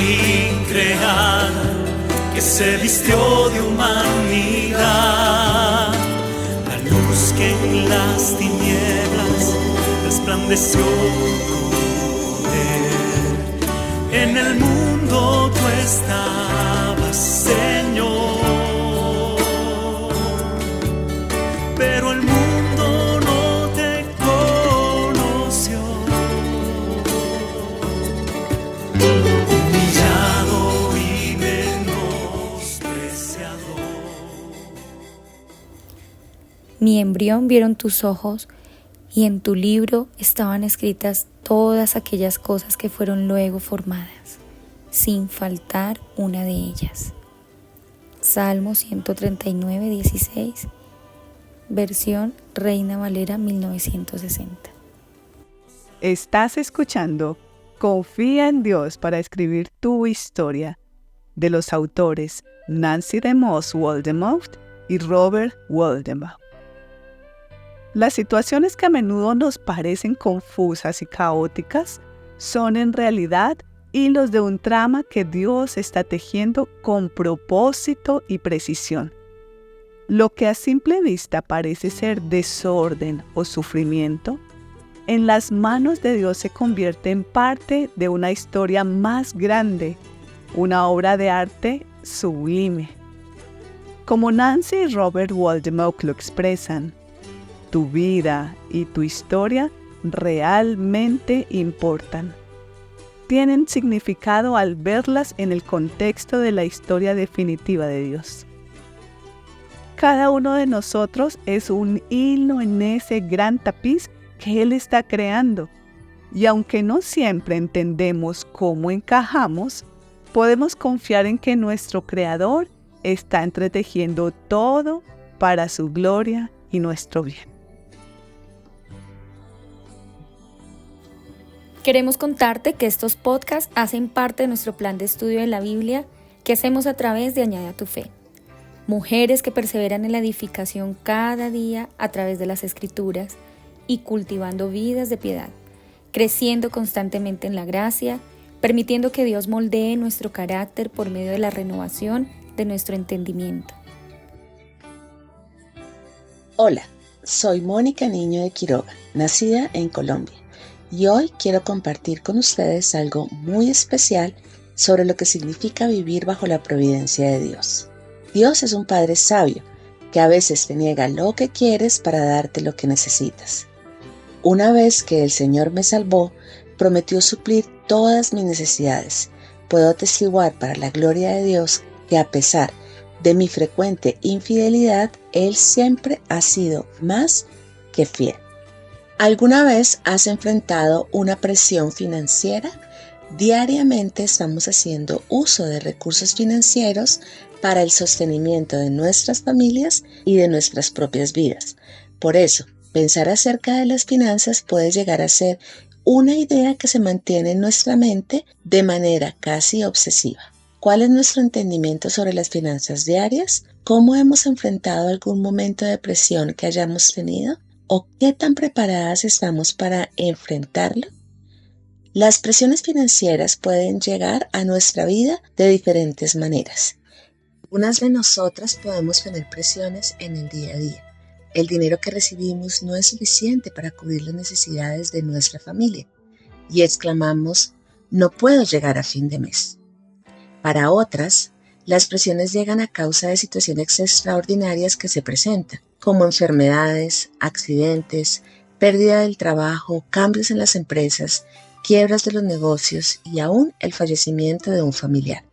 increada que se vistió de humanidad, la luz que en las tinieblas resplandeció con poder. En el mundo tú estabas, Señor, pero el mundo no te conoció. Humillado y menospreciado. Mi embrión vieron tus ojos, y en tu libro estaban escritas todas aquellas cosas que fueron luego formadas, sin faltar una de ellas. Salmo 139, 16, versión Reina Valera 1960. Estás escuchando Confía en Dios para escribir tu historia, de los autores Nancy DeMoss Wolgemuth y Robert Wolgemuth. Las situaciones que a menudo nos parecen confusas y caóticas son en realidad hilos de un trama que Dios está tejiendo con propósito y precisión. Lo que a simple vista parece ser desorden o sufrimiento, en las manos de Dios se convierte en parte de una historia más grande, una obra de arte sublime. Como Nancy y Robert Wolgemuth lo expresan, tu vida y tu historia realmente importan. Tienen significado al verlas en el contexto de la historia definitiva de Dios. Cada uno de nosotros es un hilo en ese gran tapiz que Él está creando. Y aunque no siempre entendemos cómo encajamos, podemos confiar en que nuestro Creador está entretejiendo todo para su gloria y nuestro bien. Queremos contarte que estos podcasts hacen parte de nuestro plan de estudio de la Biblia que hacemos a través de Añade a tu Fe. Mujeres que perseveran en la edificación cada día a través de las Escrituras y cultivando vidas de piedad, creciendo constantemente en la gracia, permitiendo que Dios moldee nuestro carácter por medio de la renovación de nuestro entendimiento. Hola, soy Mónica Niño de Quiroga, nacida en Colombia. Y hoy quiero compartir con ustedes algo muy especial sobre lo que significa vivir bajo la providencia de Dios. Dios es un Padre sabio que a veces te niega lo que quieres para darte lo que necesitas. Una vez que el Señor me salvó, prometió suplir todas mis necesidades. Puedo atestiguar para la gloria de Dios que a pesar de mi frecuente infidelidad, Él siempre ha sido más que fiel. ¿Alguna vez has enfrentado una presión financiera? Diariamente estamos haciendo uso de recursos financieros para el sostenimiento de nuestras familias y de nuestras propias vidas. Por eso, pensar acerca de las finanzas puede llegar a ser una idea que se mantiene en nuestra mente de manera casi obsesiva. ¿Cuál es nuestro entendimiento sobre las finanzas diarias? ¿Cómo hemos enfrentado algún momento de presión que hayamos tenido? ¿O qué tan preparadas estamos para enfrentarlo? Las presiones financieras pueden llegar a nuestra vida de diferentes maneras. Algunas de nosotras podemos tener presiones en el día a día. El dinero que recibimos no es suficiente para cubrir las necesidades de nuestra familia y exclamamos, no puedo llegar a fin de mes. Para otras, las presiones llegan a causa de situaciones extraordinarias que se presentan, como enfermedades, accidentes, pérdida del trabajo, cambios en las empresas, quiebras de los negocios y aún el fallecimiento de un familiar.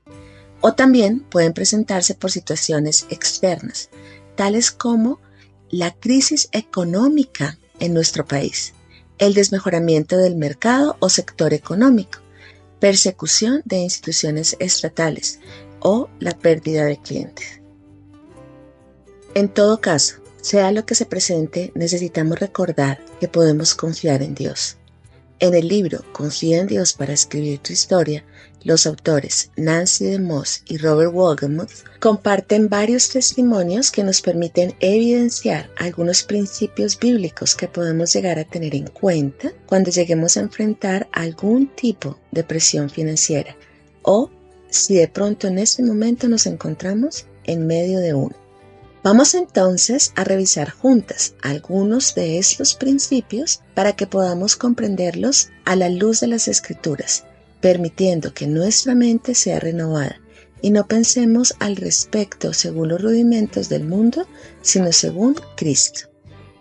O también pueden presentarse por situaciones externas, tales como la crisis económica en nuestro país, el desmejoramiento del mercado o sector económico, persecución de instituciones estatales o la pérdida de clientes. En todo caso, sea lo que se presente, necesitamos recordar que podemos confiar en Dios. En el libro Confía en Dios para escribir tu historia, los autores Nancy DeMoss y Robert Wolgemuth comparten varios testimonios que nos permiten evidenciar algunos principios bíblicos que podemos llegar a tener en cuenta cuando lleguemos a enfrentar algún tipo de presión financiera, o si de pronto en este momento nos encontramos en medio de uno. Vamos entonces a revisar juntas algunos de estos principios para que podamos comprenderlos a la luz de las Escrituras, permitiendo que nuestra mente sea renovada y no pensemos al respecto según los rudimentos del mundo, sino según Cristo.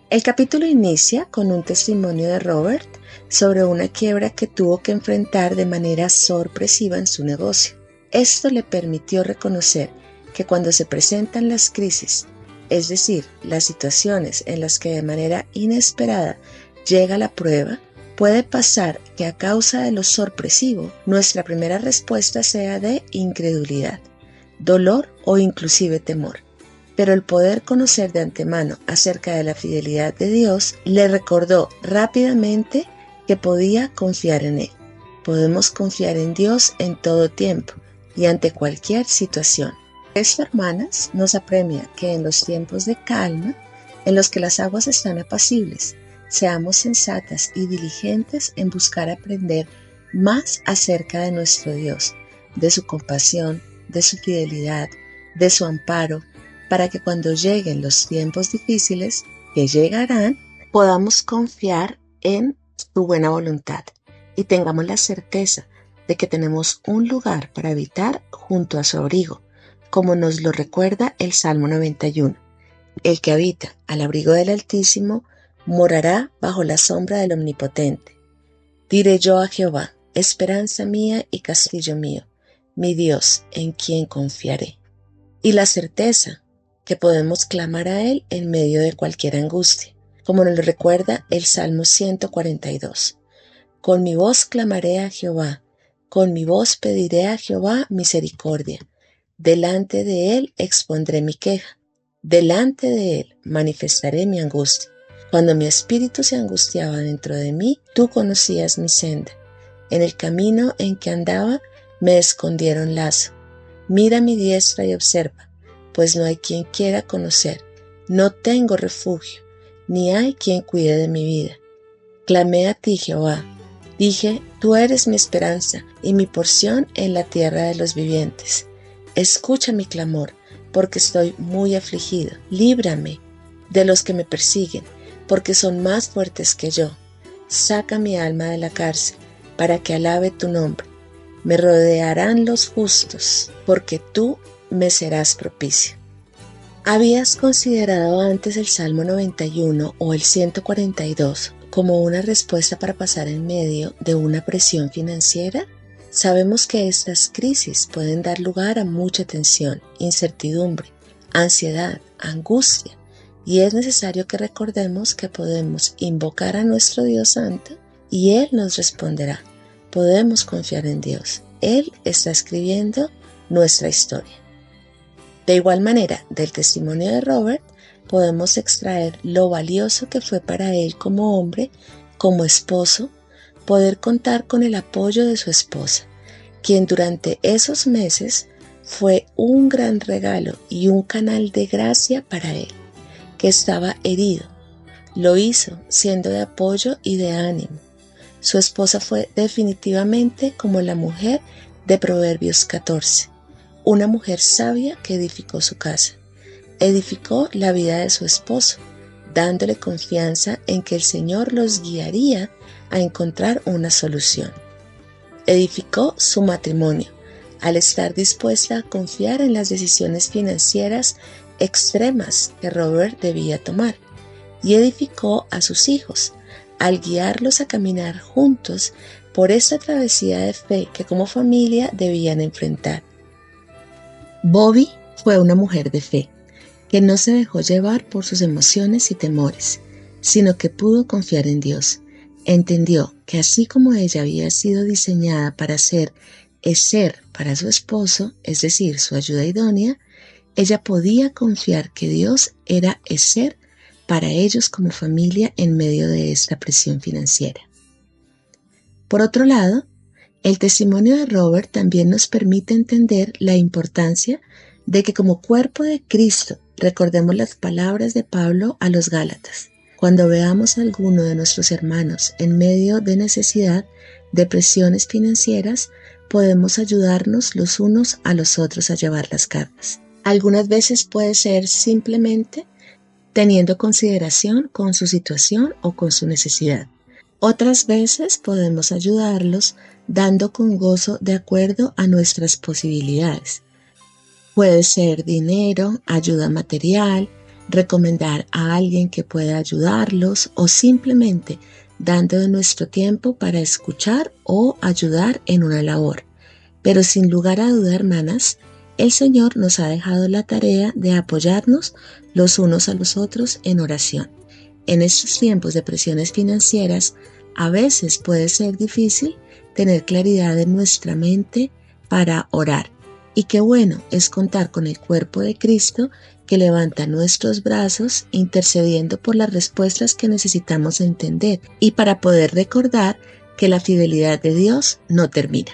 El capítulo inicia con un testimonio de Robert sobre una quiebra que tuvo que enfrentar de manera sorpresiva en su negocio. Esto le permitió reconocer que cuando se presentan las crisis, es decir, las situaciones en las que de manera inesperada llega la prueba, puede pasar que a causa de lo sorpresivo, nuestra primera respuesta sea de incredulidad, dolor o inclusive temor. Pero el poder conocer de antemano acerca de la fidelidad de Dios le recordó rápidamente que podía confiar en Él. Podemos confiar en Dios en todo tiempo y ante cualquier situación. Esto, hermanas, nos apremia que en los tiempos de calma, en los que las aguas están apacibles, seamos sensatas y diligentes en buscar aprender más acerca de nuestro Dios, de su compasión, de su fidelidad, de su amparo, para que cuando lleguen los tiempos difíciles, que llegarán, podamos confiar en su buena voluntad y tengamos la certeza de que tenemos un lugar para habitar junto a su abrigo, como nos lo recuerda el Salmo 91. El que habita al abrigo del Altísimo morará bajo la sombra del Omnipotente. Diré yo a Jehová, esperanza mía y castillo mío, mi Dios, en quien confiaré. Y la certeza que podemos clamar a Él en medio de cualquier angustia, como nos lo recuerda el Salmo 142. Con mi voz clamaré a Jehová, con mi voz pediré a Jehová misericordia. Delante de Él expondré mi queja, delante de Él manifestaré mi angustia. Cuando mi espíritu se angustiaba dentro de mí, tú conocías mi senda. En el camino en que andaba me escondieron lazo. Mira mi diestra y observa, pues no hay quien quiera conocer. No tengo refugio, ni hay quien cuide de mi vida. Clamé a ti, Jehová. Dije, tú eres mi esperanza y mi porción en la tierra de los vivientes. Escucha mi clamor, porque estoy muy afligido. Líbrame de los que me persiguen, porque son más fuertes que yo. Saca mi alma de la cárcel, para que alabe tu nombre. Me rodearán los justos, porque tú me serás propicio. ¿Habías considerado antes el Salmo 91 o el 142 como una respuesta para pasar en medio de una presión financiera? Sabemos que estas crisis pueden dar lugar a mucha tensión, incertidumbre, ansiedad, angustia, y es necesario que recordemos que podemos invocar a nuestro Dios Santo y Él nos responderá. Podemos confiar en Dios. Él está escribiendo nuestra historia. De igual manera, del testimonio de Robert, podemos extraer lo valioso que fue para él como hombre, como esposo, poder contar con el apoyo de su esposa, quien durante esos meses fue un gran regalo y un canal de gracia para él, que estaba herido. Lo hizo siendo de apoyo y de ánimo. Su esposa fue definitivamente como la mujer de Proverbios 14, una mujer sabia que edificó su casa. Edificó la vida de su esposo, dándole confianza en que el Señor los guiaría a encontrar una solución. Edificó su matrimonio, al estar dispuesta a confiar en las decisiones financieras extremas que Robert debía tomar, y edificó a sus hijos, al guiarlos a caminar juntos por esta travesía de fe que como familia debían enfrentar. Bobby fue una mujer de fe, que no se dejó llevar por sus emociones y temores, sino que pudo confiar en Dios. Entendió que así como ella había sido diseñada para ser eser para su esposo, es decir, su ayuda idónea, ella podía confiar que Dios era eser para ellos como familia en medio de esta presión financiera. Por otro lado, el testimonio de Robert también nos permite entender la importancia de que como cuerpo de Cristo recordemos las palabras de Pablo a los Gálatas. Cuando veamos a alguno de nuestros hermanos en medio de necesidad, de presiones financieras, podemos ayudarnos los unos a los otros a llevar las cargas. Algunas veces puede ser simplemente teniendo consideración con su situación o con su necesidad. Otras veces podemos ayudarlos dando con gozo de acuerdo a nuestras posibilidades. Puede ser dinero, ayuda material, recomendar a alguien que pueda ayudarlos o simplemente dando de nuestro tiempo para escuchar o ayudar en una labor. Pero sin lugar a duda, hermanas, el Señor nos ha dejado la tarea de apoyarnos los unos a los otros en oración. En estos tiempos de presiones financieras, a veces puede ser difícil tener claridad en nuestra mente para orar. Y qué bueno es contar con el cuerpo de Cristo que levanta nuestros brazos intercediendo por las respuestas que necesitamos entender y para poder recordar que la fidelidad de Dios no termina.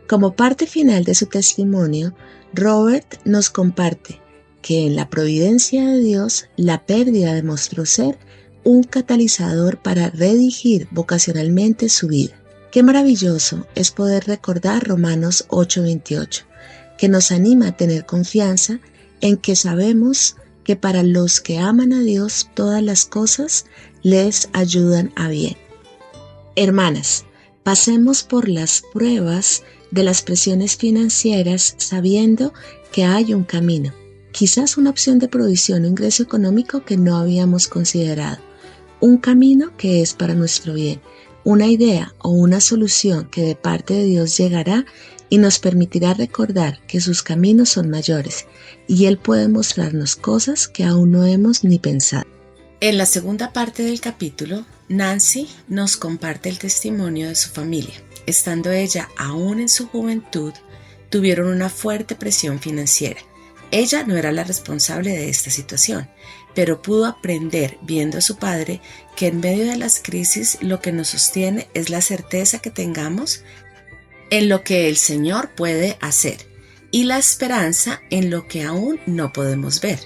Como parte final de su testimonio, Robert nos comparte que en la providencia de Dios la pérdida demostró ser un catalizador para redirigir vocacionalmente su vida. Qué maravilloso es poder recordar Romanos 8:28, que nos anima a tener confianza en que sabemos que para los que aman a Dios todas las cosas les ayudan a bien. Hermanas, pasemos por las pruebas de las presiones financieras sabiendo que hay un camino, quizás una opción de provisión o ingreso económico que no habíamos considerado, un camino que es para nuestro bien, una idea o una solución que de parte de Dios llegará y nos permitirá recordar que sus caminos son mayores y Él puede mostrarnos cosas que aún no hemos ni pensado. En la segunda parte del capítulo, Nancy nos comparte el testimonio de su familia. Estando ella aún en su juventud, tuvieron una fuerte presión financiera. Ella no era la responsable de esta situación, pero pudo aprender viendo a su padre que en medio de las crisis lo que nos sostiene es la certeza que tengamos en lo que el Señor puede hacer y la esperanza en lo que aún no podemos ver.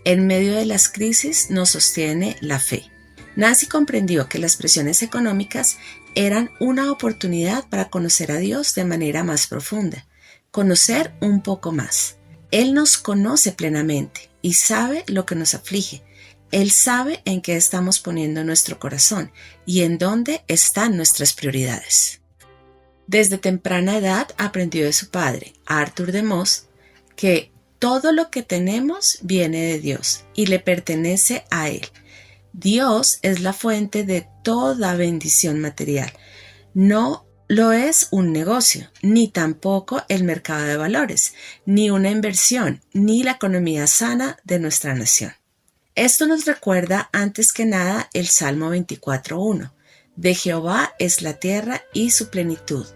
En medio de las crisis nos sostiene la fe. Nancy comprendió que las presiones económicas eran una oportunidad para conocer a Dios de manera más profunda, conocer un poco más. Él nos conoce plenamente y sabe lo que nos aflige. Él sabe en qué estamos poniendo nuestro corazón y en dónde están nuestras prioridades. Desde temprana edad aprendió de su padre, Arthur de Moss, que todo lo que tenemos viene de Dios y le pertenece a Él. Dios es la fuente de toda bendición material. No lo es un negocio, ni tampoco el mercado de valores, ni una inversión, ni la economía sana de nuestra nación. Esto nos recuerda antes que nada el Salmo 24:1. De Jehová es la tierra y su plenitud,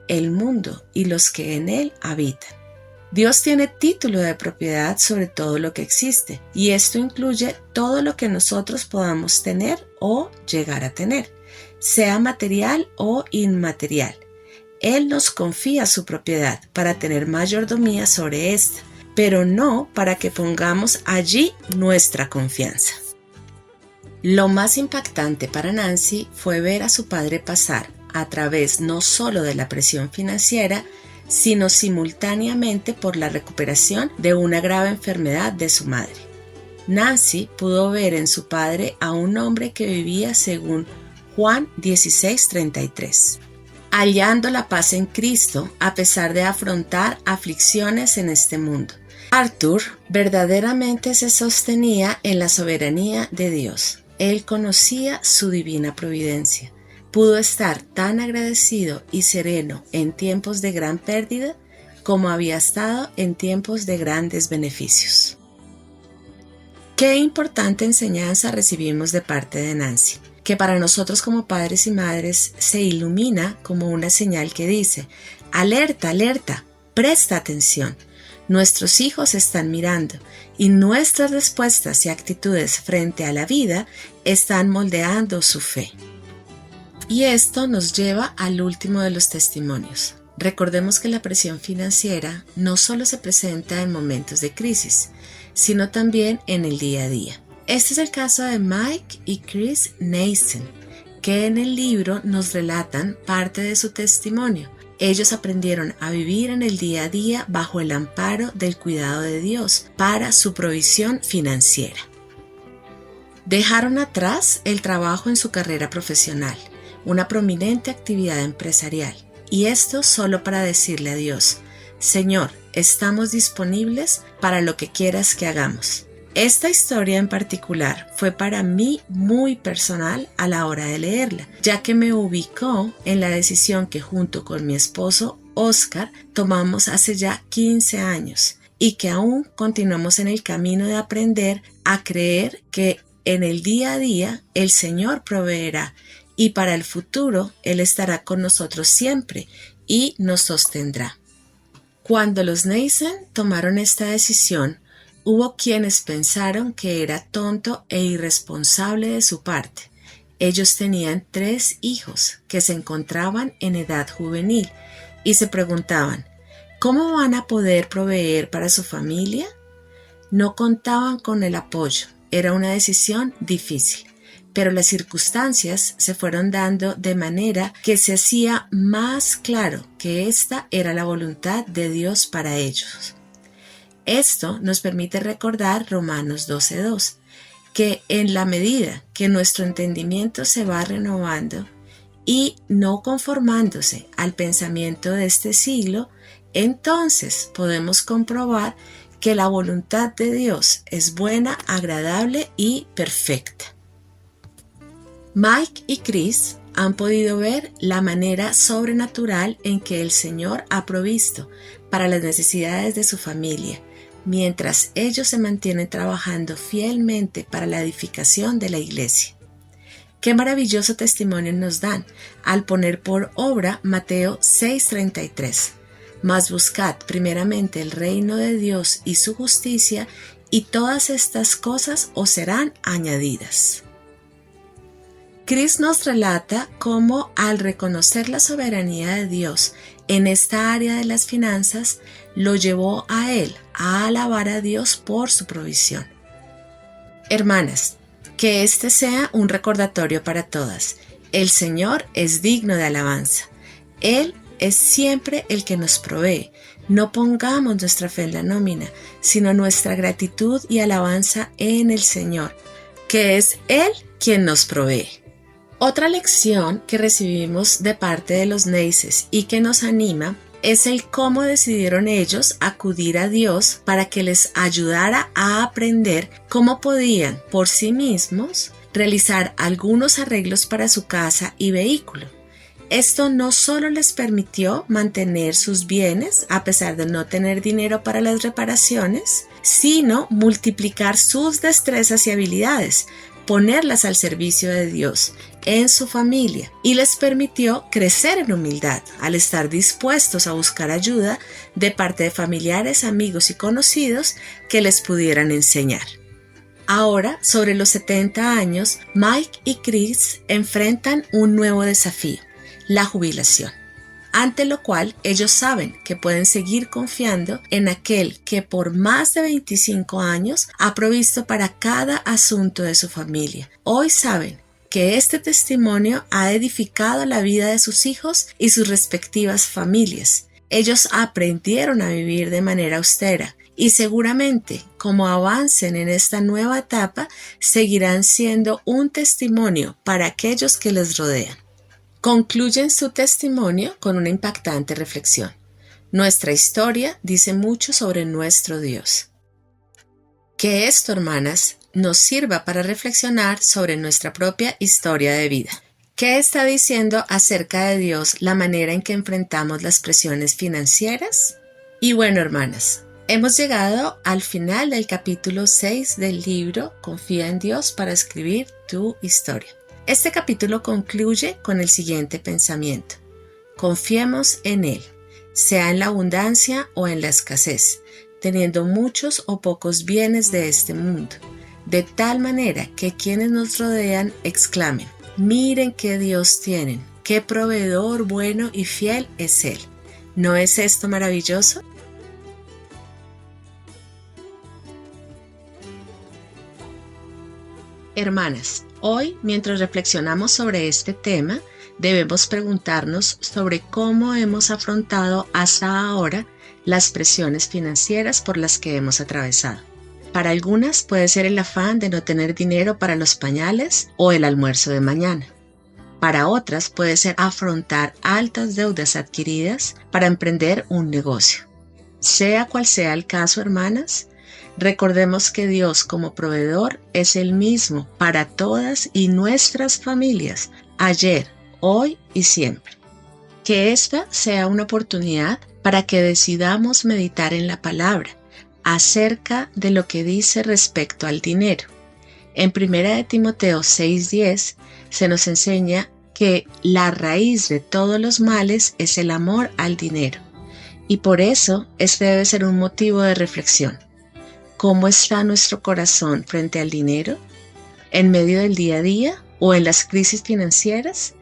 el mundo y los que en él habitan. Dios tiene título de propiedad sobre todo lo que existe, y esto incluye todo lo que nosotros podamos tener o llegar a tener, sea material o inmaterial. Él nos confía su propiedad para tener mayordomía sobre esta, pero no para que pongamos allí nuestra confianza. Lo más impactante para Nancy fue ver a su padre pasar a través no solo de la presión financiera, sino simultáneamente por la recuperación de una grave enfermedad de su madre. Nancy pudo ver en su padre a un hombre que vivía según Juan 16:33, hallando la paz en Cristo a pesar de afrontar aflicciones en este mundo. Arthur verdaderamente se sostenía en la soberanía de Dios. Él conocía su divina providencia. Pudo estar tan agradecido y sereno en tiempos de gran pérdida como había estado en tiempos de grandes beneficios. Qué importante enseñanza recibimos de parte de Nancy, que para nosotros como padres y madres se ilumina como una señal que dice: alerta, alerta, presta atención. Nuestros hijos están mirando y nuestras respuestas y actitudes frente a la vida están moldeando su fe. Y esto nos lleva al último de los testimonios. Recordemos que la presión financiera no solo se presenta en momentos de crisis, sino también en el día a día. Este es el caso de Mike y Chris Nason, que en el libro nos relatan parte de su testimonio. Ellos aprendieron a vivir en el día a día bajo el amparo del cuidado de Dios para su provisión financiera. Dejaron atrás el trabajo en su carrera profesional, una prominente actividad empresarial, y esto solo para decirle a Dios: Señor, estamos disponibles para lo que quieras que hagamos. Esta historia en particular fue para mí muy personal a la hora de leerla, ya que me ubicó en la decisión que junto con mi esposo Oscar tomamos hace ya 15 años y que aún continuamos en el camino de aprender a creer que en el día a día el Señor proveerá y para el futuro Él estará con nosotros siempre y nos sostendrá. Cuando los Neisen tomaron esta decisión, hubo quienes pensaron que era tonto e irresponsable de su parte. Ellos tenían 3 hijos que se encontraban en edad juvenil y se preguntaban: ¿cómo van a poder proveer para su familia? No contaban con el apoyo, era una decisión difícil, pero las circunstancias se fueron dando de manera que se hacía más claro que esta era la voluntad de Dios para ellos. Esto nos permite recordar Romanos 12:2, que en la medida que nuestro entendimiento se va renovando y no conformándose al pensamiento de este siglo, entonces podemos comprobar que la voluntad de Dios es buena, agradable y perfecta. Mike y Chris han podido ver la manera sobrenatural en que el Señor ha provisto para las necesidades de su familia, mientras ellos se mantienen trabajando fielmente para la edificación de la iglesia. Qué maravilloso testimonio nos dan al poner por obra Mateo 6:33. Mas buscad primeramente el reino de Dios y su justicia, y todas estas cosas os serán añadidas. Chris nos relata cómo al reconocer la soberanía de Dios en esta área de las finanzas, lo llevó a él a alabar a Dios por su provisión. Hermanas, que este sea un recordatorio para todas. El Señor es digno de alabanza. Él es siempre el que nos provee. No pongamos nuestra fe en la nómina, sino nuestra gratitud y alabanza en el Señor, que es Él quien nos provee. Otra lección que recibimos de parte de los Neises y que nos anima es el cómo decidieron ellos acudir a Dios para que les ayudara a aprender cómo podían por sí mismos realizar algunos arreglos para su casa y vehículo. Esto no solo les permitió mantener sus bienes a pesar de no tener dinero para las reparaciones, sino multiplicar sus destrezas y habilidades, ponerlas al servicio de Dios en su familia, y les permitió crecer en humildad al estar dispuestos a buscar ayuda de parte de familiares, amigos y conocidos que les pudieran enseñar. Ahora, sobre los 70 años, Mike y Chris enfrentan un nuevo desafío: la jubilación, ante lo cual ellos saben que pueden seguir confiando en aquel que por más de 25 años ha provisto para cada asunto de su familia. Hoy saben que este testimonio ha edificado la vida de sus hijos y sus respectivas familias. Ellos aprendieron a vivir de manera austera y seguramente, como avancen en esta nueva etapa, seguirán siendo un testimonio para aquellos que les rodean. Concluyen su testimonio con una impactante reflexión. Nuestra historia dice mucho sobre nuestro Dios. Que esto, hermanas, nos sirva para reflexionar sobre nuestra propia historia de vida. ¿Qué está diciendo acerca de Dios la manera en que enfrentamos las presiones financieras? Y bueno, hermanas, hemos llegado al final del capítulo 6 del libro Confía en Dios para escribir tu historia. Este capítulo concluye con el siguiente pensamiento: confiemos en Él, sea en la abundancia o en la escasez, teniendo muchos o pocos bienes de este mundo, de tal manera que quienes nos rodean exclamen: miren qué Dios tienen, qué proveedor bueno y fiel es Él. ¿No es esto maravilloso? Hermanas, hoy, mientras reflexionamos sobre este tema, debemos preguntarnos sobre cómo hemos afrontado hasta ahora las presiones financieras por las que hemos atravesado. Para algunas puede ser el afán de no tener dinero para los pañales o el almuerzo de mañana. Para otras puede ser afrontar altas deudas adquiridas para emprender un negocio. Sea cual sea el caso, hermanas, recordemos que Dios como proveedor es el mismo para todas y nuestras familias, ayer, hoy y siempre. Que esta sea una oportunidad para que decidamos meditar en la palabra acerca de lo que dice respecto al dinero. En 1 Timoteo 6:10 se nos enseña que la raíz de todos los males es el amor al dinero, y por eso este debe ser un motivo de reflexión. ¿Cómo está nuestro corazón frente al dinero? ¿En medio del día a día o en las crisis financieras?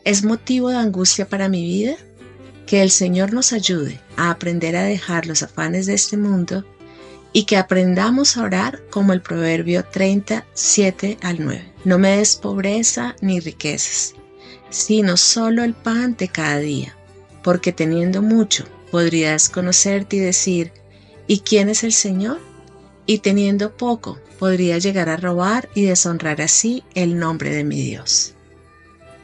¿Es motivo de angustia para mi vida? Que el Señor nos ayude a aprender a dejar los afanes de este mundo y que aprendamos a orar como el Proverbio 37:9. No me des pobreza ni riquezas, sino solo el pan de cada día, porque teniendo mucho podría desconocerte y decir, ¿y quién es el Señor? Y teniendo poco podría llegar a robar y deshonrar así el nombre de mi Dios.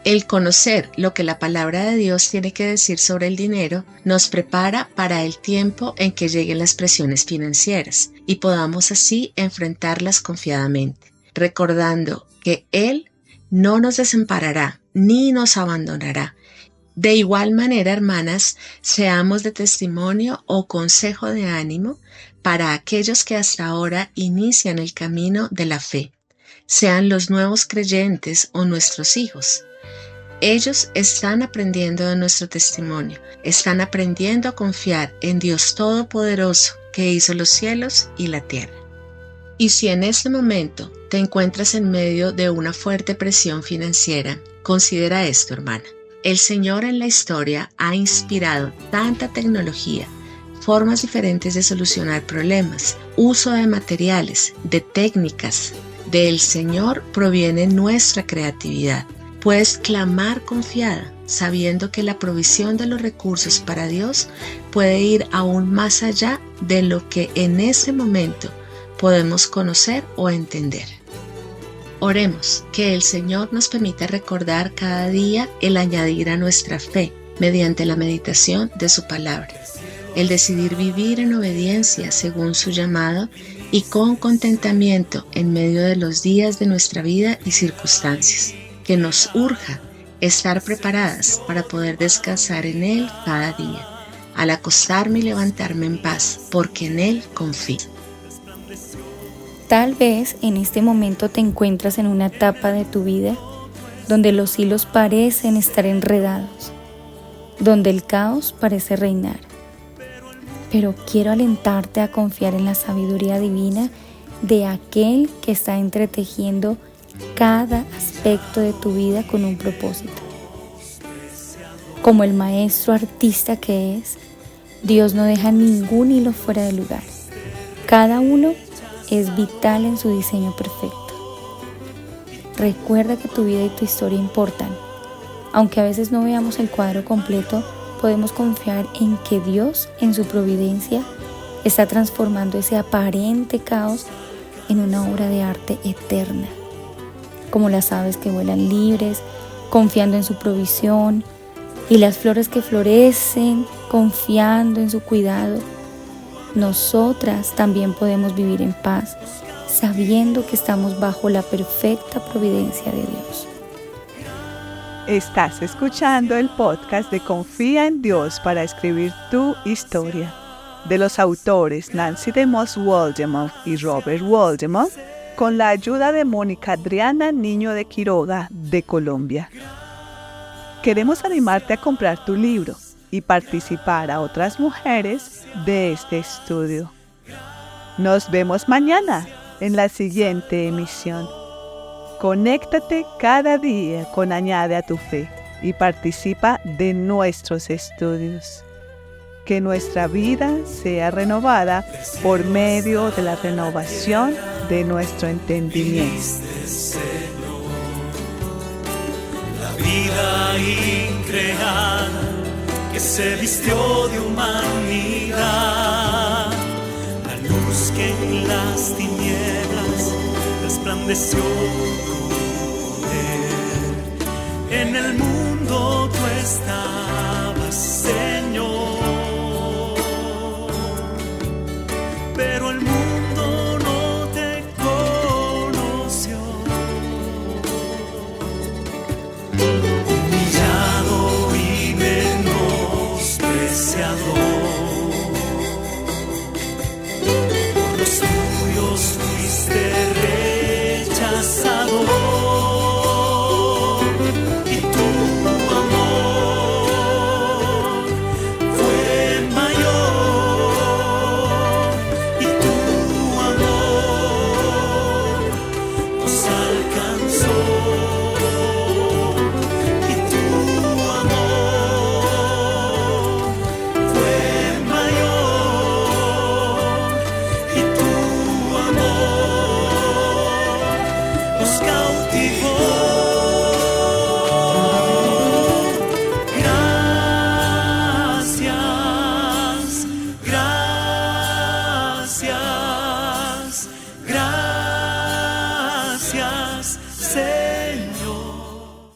El conocer lo que la palabra de Dios tiene que decir sobre el dinero nos prepara para el tiempo en que lleguen las presiones financieras y podamos así enfrentarlas confiadamente, recordando que Él no nos desamparará ni nos abandonará. De igual manera, hermanas, seamos de testimonio o consejo de ánimo para aquellos que hasta ahora inician el camino de la fe, sean los nuevos creyentes o nuestros hijos. Ellos están aprendiendo de nuestro testimonio, están aprendiendo a confiar en Dios Todopoderoso que hizo los cielos y la tierra. Y si en este momento te encuentras en medio de una fuerte presión financiera, considera esto, hermana. El Señor en la historia ha inspirado tanta tecnología, formas diferentes de solucionar problemas, uso de materiales, de técnicas. Del Señor proviene nuestra creatividad. Puedes clamar confiada, sabiendo que la provisión de los recursos para Dios puede ir aún más allá de lo que en ese momento podemos conocer o entender. Oremos que el Señor nos permita recordar cada día el añadir a nuestra fe mediante la meditación de su palabra, el decidir vivir en obediencia según su llamado y con contentamiento en medio de los días de nuestra vida y circunstancias. Que nos urja estar preparadas para poder descansar en Él cada día, al acostarme y levantarme en paz, porque en Él confío. Tal vez en este momento te encuentras en una etapa de tu vida donde los hilos parecen estar enredados, donde el caos parece reinar. Pero quiero alentarte a confiar en la sabiduría divina de aquel que está entretejiendo cada aspecto de tu vida con un propósito. Como el maestro artista que es, Dios no deja ningún hilo fuera de lugar. Cada uno es vital en su diseño perfecto. Recuerda que tu vida y tu historia importan. Aunque a veces no veamos el cuadro completo, podemos confiar en que Dios, en su providencia, está transformando ese aparente caos en una obra de arte eterna. Como las aves que vuelan libres, confiando en su provisión, y las flores que florecen, confiando en su cuidado. Nosotras también podemos vivir en paz, sabiendo que estamos bajo la perfecta providencia de Dios. Estás escuchando el podcast de Confía en Dios para escribir tu historia, de los autores Nancy DeMoss Woldemouth y Robert Woldemouth, con la ayuda de Mónica Adriana Niño de Quiroga, de Colombia. Queremos animarte a comprar tu libro y participar a otras mujeres de este estudio. Nos vemos mañana en la siguiente emisión. Conéctate cada día con Añade a tu Fe y participa de nuestros estudios. Que nuestra vida sea renovada por medio de la renovación de nuestro entendimiento. La vida increada que se vistió de humanidad, la luz que en las tinieblas resplandeció con poder. En el mundo tú estabas, Señor, pero el mundo no te conoció. Humillado y menospreciado, por los tuyos fuiste rechazado, y tu amor fue mayor, y tu amor nos alcanzó. Gracias, Señor.